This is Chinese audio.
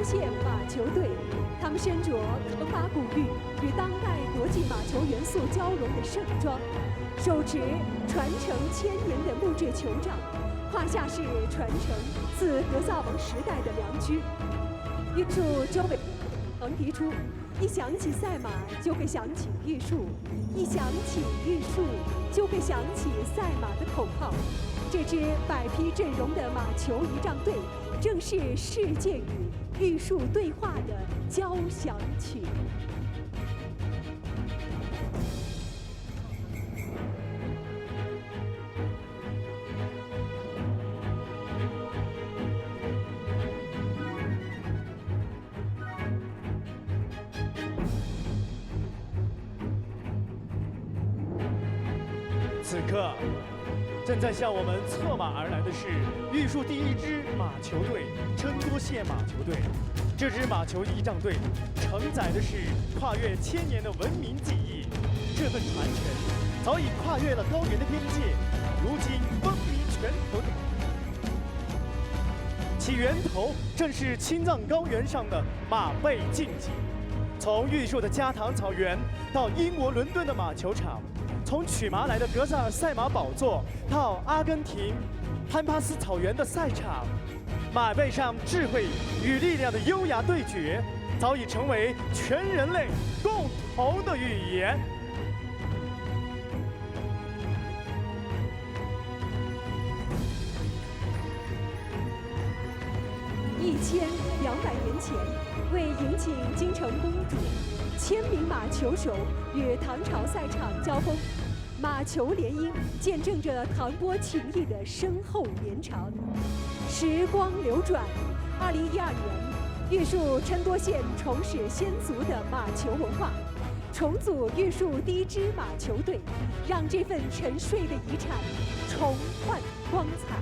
多县马球队，他们身着扛马古玉与当代国际马球元素交融的盛装，手持传承1000年的木质球杖，胯下是传承自格萨王时代的良驹。玉树周围曾提出，一想起赛马就会想起玉树，一想起玉树就会想起赛马的口号。这支百匹阵容的马球仪仗队，正是世界与玉树对话的交响曲。此刻，正在向我们策马而来的是玉树第一支马球队——琛多县马球队。这支马球仪仗队承载的是跨越1000年的文明记忆，这份传承早已跨越了高原的边界，如今风靡全球。其源头正是青藏高原上的马背竞技。从玉树的加唐草原到英国伦敦的马球场，从取马来的格萨尔赛马宝座到阿根廷潘帕斯草原的赛场，马背上智慧与力量的优雅对决，早已成为全人类共同的语言。1200年前，为迎请京城公主，1000名马球手与唐朝赛场交锋，马球联姻见证着唐波情谊的深厚绵长。时光流转，2012年，玉树琛多县重拾先族的马球文化，重组玉树第一支马球队，让这份沉睡的遗产重焕光彩。